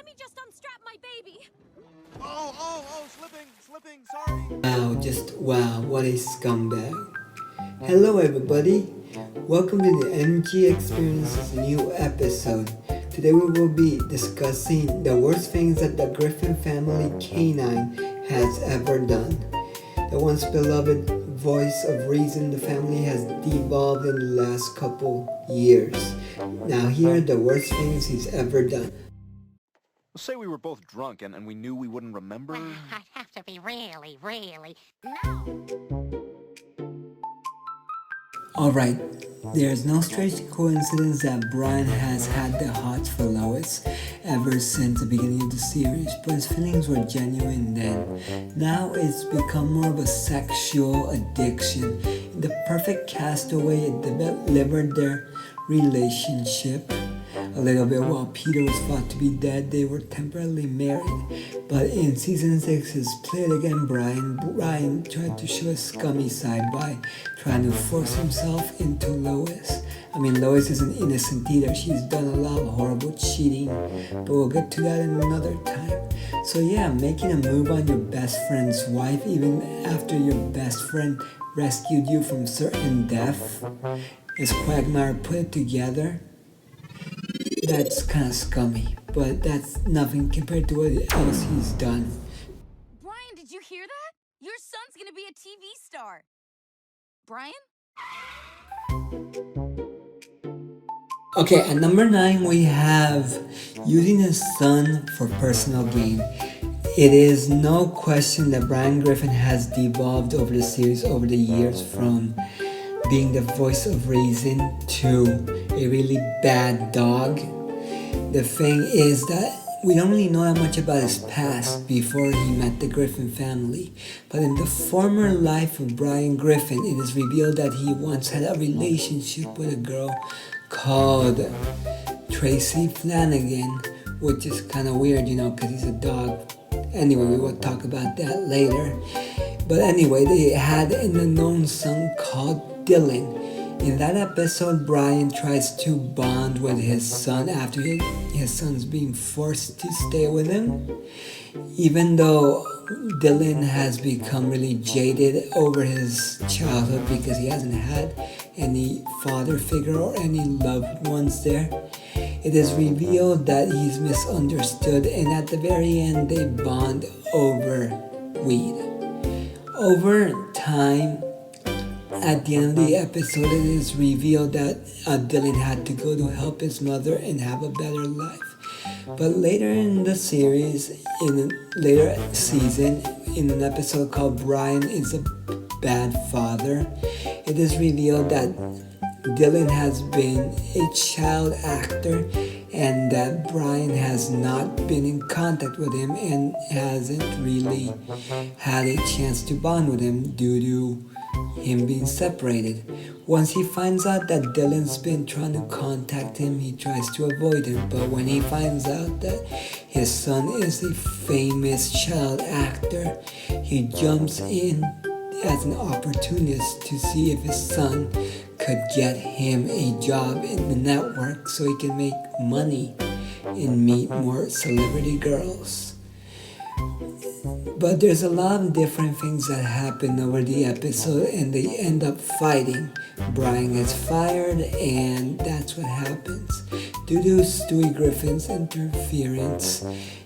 me just unstrap my baby. Slipping, sorry. Wow, what a scumbag. Hello everybody, welcome to the MG Experience's new episode. Today we will be discussing the worst things that the Griffin family canine has ever done. The once beloved voice of reason the family has devolved in the last couple years. Now here are the worst things he's ever done. Say we were both drunk and we knew we wouldn't remember. I'd have to be really, no. Alright, there's no strange coincidence that Brian has had the hots for Lois ever since the beginning of the series, but his feelings were genuine then. Now it's become more of a sexual addiction. In the perfect castaway, it delivered their relationship. A little bit while Peter was thought to be dead, they were temporarily married. But in season 6, his play it again, Brian tried to show a scummy side by trying to force himself into Lois. I mean, Lois isn't innocent either. She's done a lot of horrible cheating, but we'll get to that in another time. So yeah, making a move on your best friend's wife, even after your best friend rescued you from certain death, as Quagmire put it together. That's kind of scummy, but that's nothing compared to what else he's done. Brian, did you hear that? Your son's gonna be a TV star. Brian? Okay, at number 9 we have using his son for personal gain. It is no question that Brian Griffin has devolved over the series over the years from being the voice of reason to a really bad dog. The thing is that we don't really know that much about his past before he met the Griffin family, but in the former life of Brian Griffin, it is revealed that he once had a relationship with a girl called Tracy Flanagan, which is kind of weird, because he's a dog. Anyway, we will talk about that later. But anyway, they had an unknown son called Dylan. In that episode, Brian tries to bond with his son after his son's being forced to stay with him. Even though Dylan has become really jaded over his childhood because he hasn't had any father figure or any loved ones there, it is revealed that he's misunderstood, and at the very end they bond over weed. Over time, at the end of the episode, it is revealed that Dylan had to go to help his mother and have a better life. But later in the series, in a later season, in an episode called Brian is a Bad Father, it is revealed that Dylan has been a child actor and that Brian has not been in contact with him and hasn't really had a chance to bond with him due to him being separated. Once he finds out that Dylan's been trying to contact him, he tries to avoid him, but when he finds out that his son is a famous child actor, he jumps in as an opportunist to see if his son could get him a job in the network so he can make money and meet more celebrity girls. But there's a lot of different things that happen over the episode and they end up fighting. Brian gets fired and that's what happens. Due to Stewie Griffin's interference,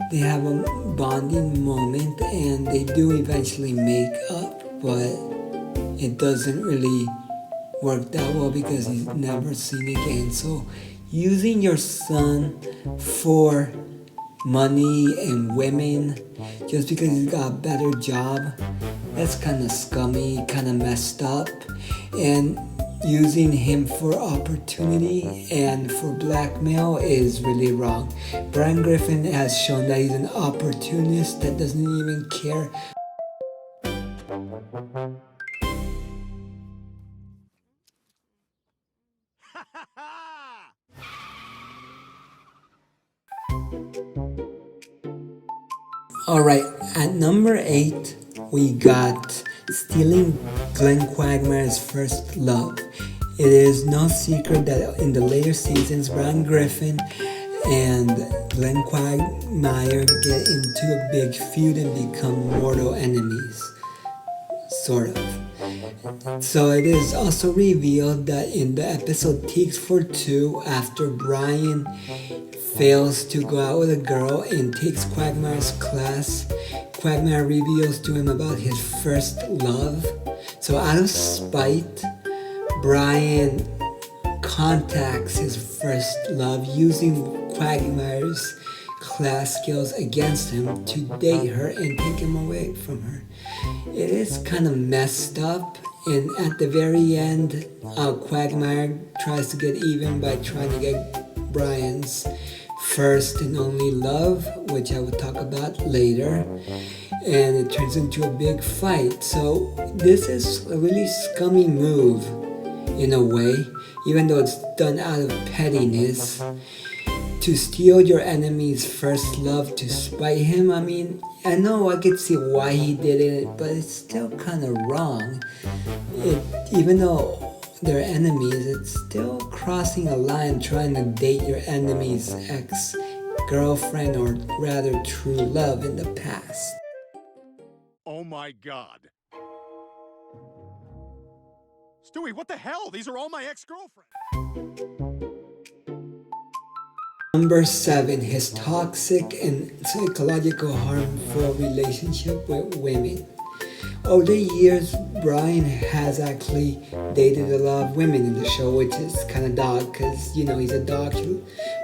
they have a bonding moment and they do eventually make up, but it doesn't really work that well because he's never seen again. So using your son for money and women just because he's got a better job, that's kind of scummy, kind of messed up. And using him for opportunity and for blackmail is really wrong. Brian Griffin has shown that he's an opportunist that doesn't even care. Alright, at number 8, we got stealing Glenn Quagmire's first love. It is no secret that in the later seasons, Brian Griffin and Glenn Quagmire get into a big feud and become mortal enemies, sort of. So it is also revealed that in the episode Takes for Two, after Brian fails to go out with a girl and takes Quagmire's class, Quagmire reveals to him about his first love. So out of spite, Brian contacts his first love using Quagmire's class skills against him to date her and take him away from her. It is kind of messed up, and at the very end, Quagmire tries to get even by trying to get Brian's first and only love, which I will talk about later, and it turns into a big fight. So this is a really scummy move in a way, even though it's done out of pettiness. To steal your enemy's first love to spite him, I mean, I know I could see why he did it, but it's still kind of wrong. Even though they're enemies, it's still crossing a line trying to date your enemy's ex-girlfriend, or rather true love in the past. Oh my God. Stewie, what the hell? These are all my ex-girlfriends. Number 7, his toxic and psychological harmful relationship with women. Over the years, Brian has actually dated a lot of women in the show, which is kind of dog, because, you know, he's a dog,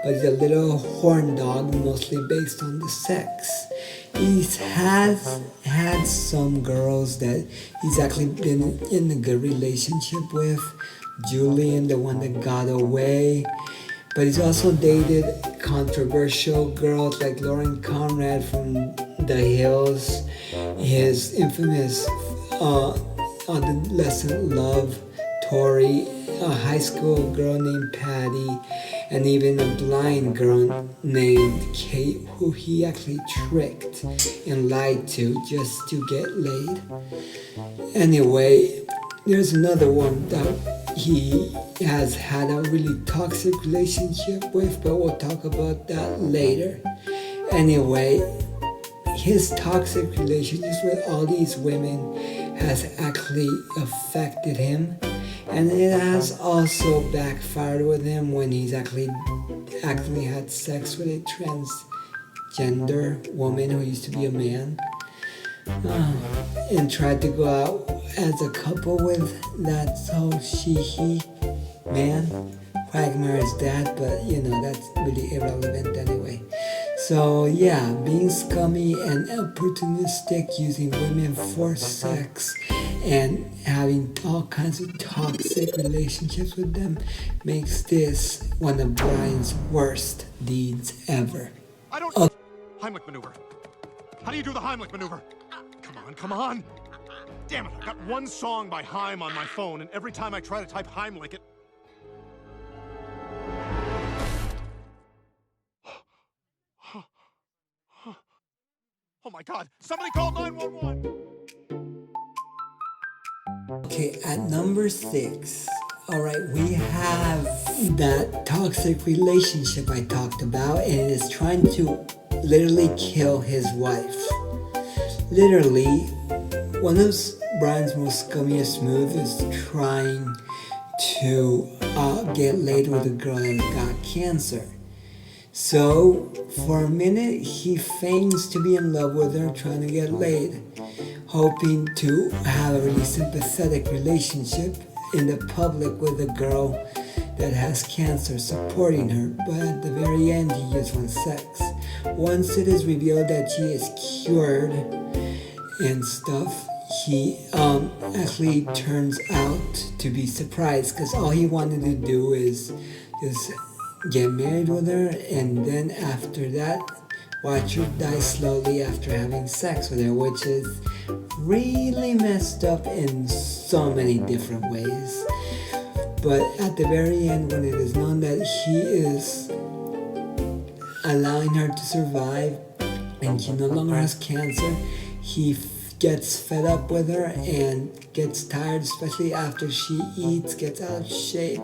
but he's a little horn dog, mostly based on the sex. He has had some girls that he's actually been in a good relationship with. Julian, the one that got away. But he's also dated controversial girls like Lauren Conrad from The Hills, his infamous adolescent love, Tori, a high school girl named Patty, and even a blind girl named Kate, who he actually tricked and lied to just to get laid. Anyway, there's another one that he has had a really toxic relationship with, but we'll talk about that later. Anyway, his toxic relationships with all these women has actually affected him, and it has also backfired with him when he's actually had sex with a transgender woman who used to be a man, and tried to go out as a couple with that he man, Quagmire's dad, but you know, that's really irrelevant anyway. So yeah, being scummy and opportunistic, using women for sex and having all kinds of toxic relationships with them makes this one of Brian's worst deeds ever. I don't... Heimlich maneuver. How do you do the Heimlich maneuver? Come on. Damn it, I've got one song by Heim on my phone, and every time I try to type Heimlich, it... Oh my God, somebody call 911! Okay, at number 6, alright, we have that toxic relationship I talked about, and it is trying to literally kill his wife. Literally, one of Brian's most scummiest moves is trying to get laid with a girl that got cancer. So, for a minute, he feigns to be in love with her, trying to get laid, hoping to have a really sympathetic relationship in the public with a girl that has cancer, supporting her. But at the very end, he just wants sex. Once it is revealed that she is cured and stuff, he actually turns out to be surprised, because all he wanted to do is just get married with her, and then after that watch her die slowly after having sex with her, which is really messed up in so many different ways. But at the very end, when it is known that he is allowing her to survive and she no longer has cancer, he gets fed up with her and gets tired, especially after she eats, gets out of shape,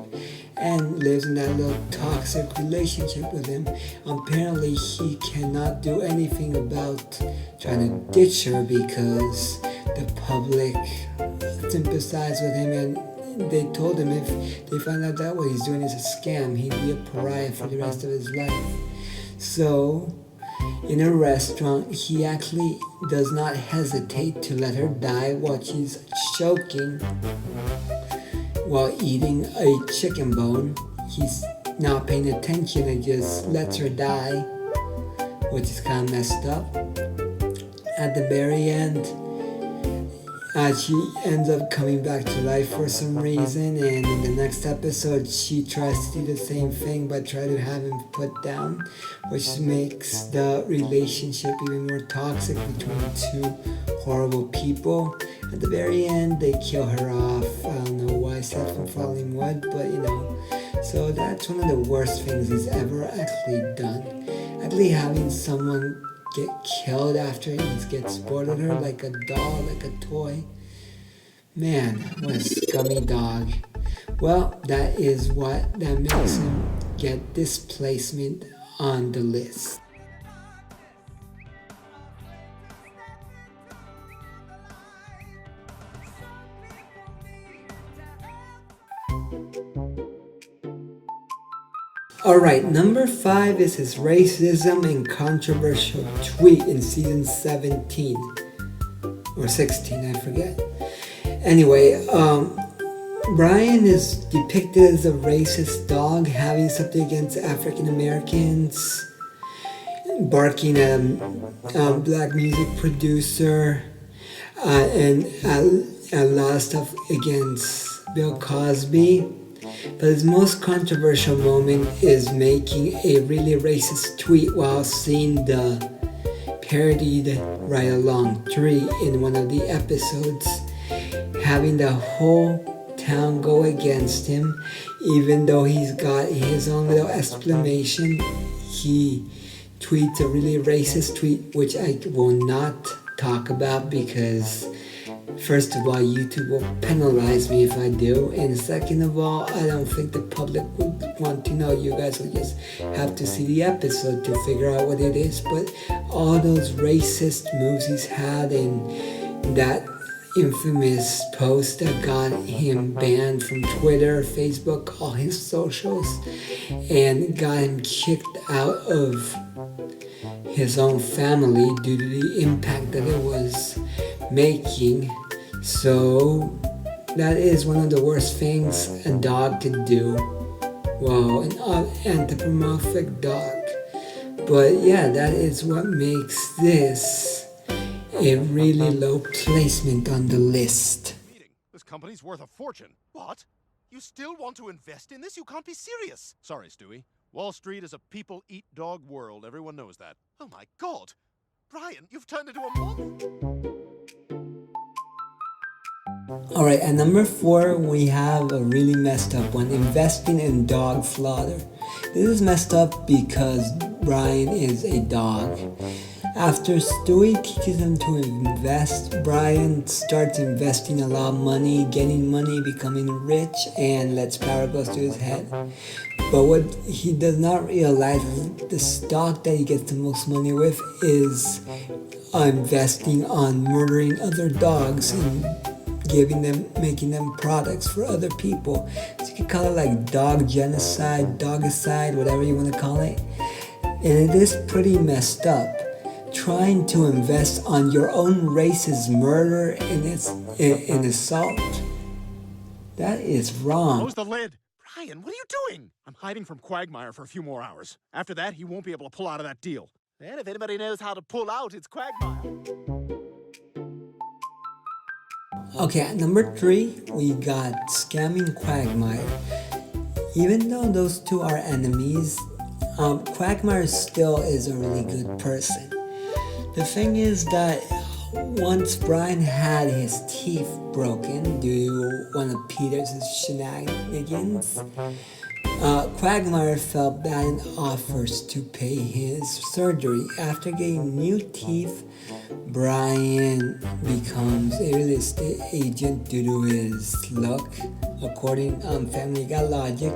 and lives in that little toxic relationship with him. Apparently he cannot do anything about trying to ditch her because the public sympathize with him, and they told him if they find out that what he's doing is a scam, he'd be a pariah for the rest of his life. So in a restaurant, he actually does not hesitate to let her die while she's choking while eating a chicken bone. He's not paying attention and just lets her die, which is kind of messed up. At the very end, she ends up coming back to life for some reason, and in the next episode she tries to do the same thing but try to have him put down, which makes the relationship even more toxic between two horrible people. At the very end they kill her off. I don't know why self-falling would, but so that's one of the worst things he's ever actually done. Actually having someone get killed after he gets bored of her like a doll, like a toy. Man, what a scummy dog. Well, that is what that makes him get this placement on the list. Alright, number 5 is his racism and controversial tweet in season 17. Or 16, I forget. Anyway, Brian is depicted as a racist dog, having something against African Americans, barking at a black music producer, and a lot of stuff against Bill Cosby. But his most controversial moment is making a really racist tweet while seeing the parodied Ride Along 3 in one of the episodes, having the whole town go against him. Even though he's got his own little explanation, he tweets a really racist tweet, which I will not talk about because first of all, YouTube will penalize me if I do, and second of all, I don't think the public would want to know. You guys will just have to see the episode to figure out what it is. But all those racist moves he's had, and that infamous post that got him banned from Twitter, Facebook, all his socials, and got him kicked out of his own family due to the impact that it was making. So that is one of the worst things a dog could do. Well, an anthropomorphic dog. But yeah, that is what makes this a really low placement on the list. This company's worth a fortune. What? You still want to invest in this? You can't be serious. Sorry, Stewie. Wall Street is a people-eat-dog world. Everyone knows that. Oh my God. Brian, you've turned into a monster. Alright, at number 4, we have a really messed up one, investing in dog slaughter. This is messed up because Brian is a dog. After Stewie teaches him to invest, Brian starts investing a lot of money, getting money, becoming rich, and lets power go to his head. But what he does not realize is the stock that he gets the most money with is investing on murdering other dogs and making them products for other people. So you can call it like dog genocide, dogicide, whatever you want to call it. And it is pretty messed up. Trying to invest on your own race's murder and assault. That is wrong. Close the lid. Brian, what are you doing? I'm hiding from Quagmire for a few more hours. After that, he won't be able to pull out of that deal. And if anybody knows how to pull out, it's Quagmire. Okay, at number 3, we got scamming Quagmire. Even though those two are enemies, Quagmire still is a really good person. The thing is that once Brian had his teeth broken due to one of Peter's shenanigans, Quagmire felt bad and offers to pay his surgery. After getting new teeth, Brian becomes a real estate agent due to his luck. According on Family Guy logic,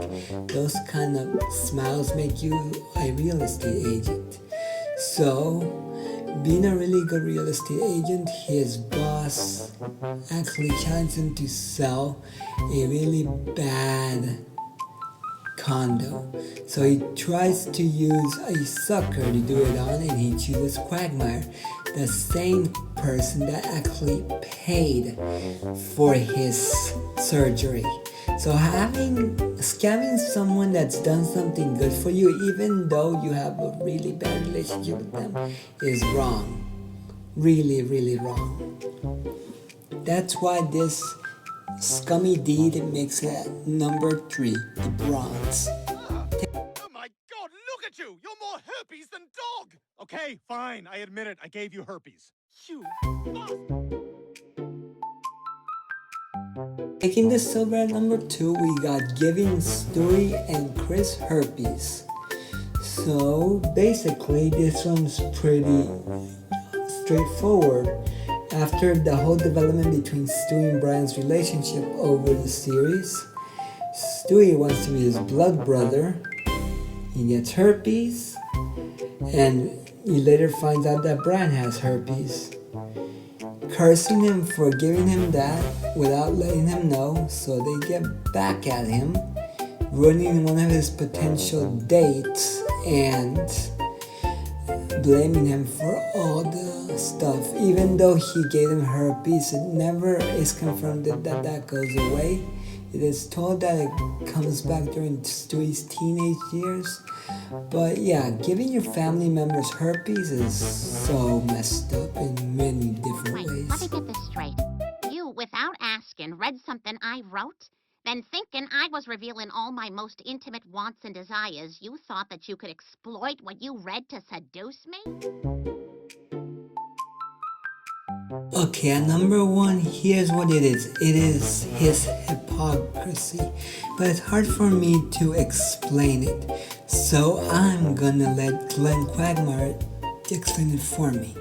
those kind of smiles make you a real estate agent. So, being a really good real estate agent, his boss actually challenged him to sell a really bad condo. So he tries to use a sucker to do it on, and he chooses Quagmire, the same person that actually paid for his surgery. So scamming someone that's done something good for you, even though you have a really bad relationship with them, is wrong. Really, really wrong. That's why this scummy deed makes it number 3, the bronze. Oh my God, look at you! You're more herpes than dog! Okay, fine, I admit it, I gave you herpes. You bastard! Taking the silver at number 2, we got giving Stewie and Chris herpes. So basically, this one's pretty straightforward. After the whole development between Stewie and Brian's relationship over the series, Stewie wants to be his blood brother. He gets herpes, and he later finds out that Brian has herpes, cursing him for giving him that without letting him know. So they get back at him, ruining one of his potential dates and blaming him for all the stuff. Even though he gave him herpes, it never is confirmed that goes away. It is told that it comes back during Stewie's teenage years. But yeah, giving your family members herpes is so messed up in many different Wait, ways. let me get this straight. You, without asking, read something I wrote? Then thinking I was revealing all my most intimate wants and desires, you thought that you could exploit what you read to seduce me? Okay, at number 1, here's what it is. It is his hypocrisy. But it's hard for me to explain it. So I'm gonna let Glenn Quagmire explain it for me.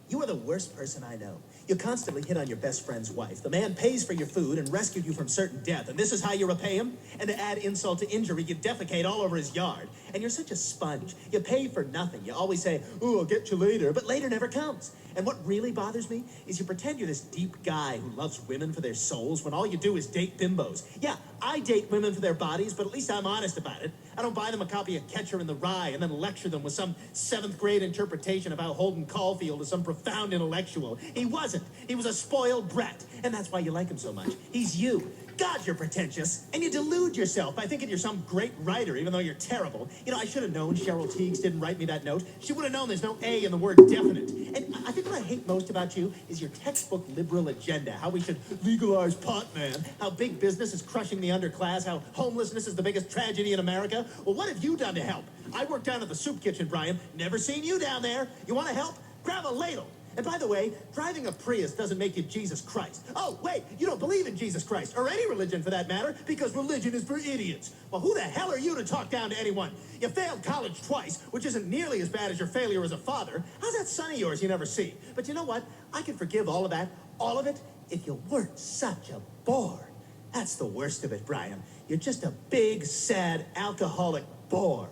You are the worst person I know. You constantly hit on your best friend's wife. The man pays for your food and rescued you from certain death, and this is how you repay him? And to add insult to injury, you defecate all over his yard. And you're such a sponge. You pay for nothing. You always say, "Ooh, I'll get you later," but later never comes. And what really bothers me is you pretend you're this deep guy who loves women for their souls when all you do is date bimbos. Yeah, I date women for their bodies, but at least I'm honest about it. I don't buy them a copy of Catcher in the Rye and then lecture them with some 7th grade interpretation of how Holden Caulfield is some profound intellectual. He wasn't. He was a spoiled brat. And that's why you like him so much. He's you. God, you're pretentious. And you delude yourself by thinking you're some great writer, even though you're terrible. You know, I should have known Cheryl Teagues didn't write me that note. She would have known there's no A in the word definite. And I think what I hate most about you is your textbook liberal agenda. How we should legalize pot, man. How big business is crushing the underclass. How homelessness is the biggest tragedy in America. Well, what have you done to help? I work down at the soup kitchen, Brian. Never seen you down there. You want to help? Grab a ladle. And by the way, driving a Prius doesn't make you Jesus Christ. Oh, wait, you don't believe in Jesus Christ, or any religion for that matter, because religion is for idiots. Well, who the hell are you to talk down to anyone? You failed college twice, which isn't nearly as bad as your failure as a father. How's that son of yours you never see? But you know what? I can forgive all of that, all of it, if you weren't such a bore. That's the worst of it, Brian. You're just a big, sad, alcoholic bore.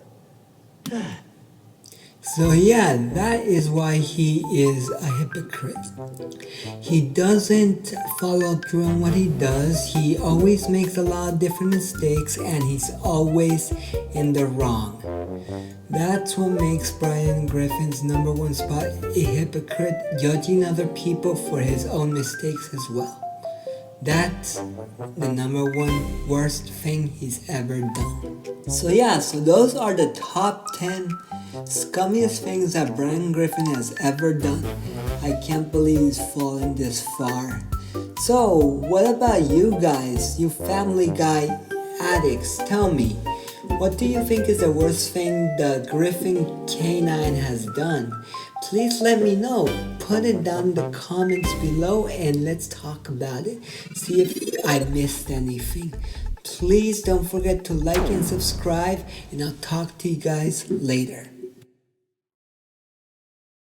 So yeah, that is why he is a hypocrite. He doesn't follow through on what he does. He always makes a lot of different mistakes, and he's always in the wrong. That's what makes Brian Griffin's number 1 spot a hypocrite, judging other people for his own mistakes as well. That's the number 1 worst thing he's ever done. So yeah, so those are the top 10 scummiest things that Brian Griffin has ever done. I can't believe he's fallen this far. So what about you guys, you Family Guy addicts? Tell me, what do you think is the worst thing the Griffin Canine has done? Please let me know. Put it down in the comments below and let's talk about it. See if I missed anything. Please don't forget to like and subscribe, and I'll talk to you guys later.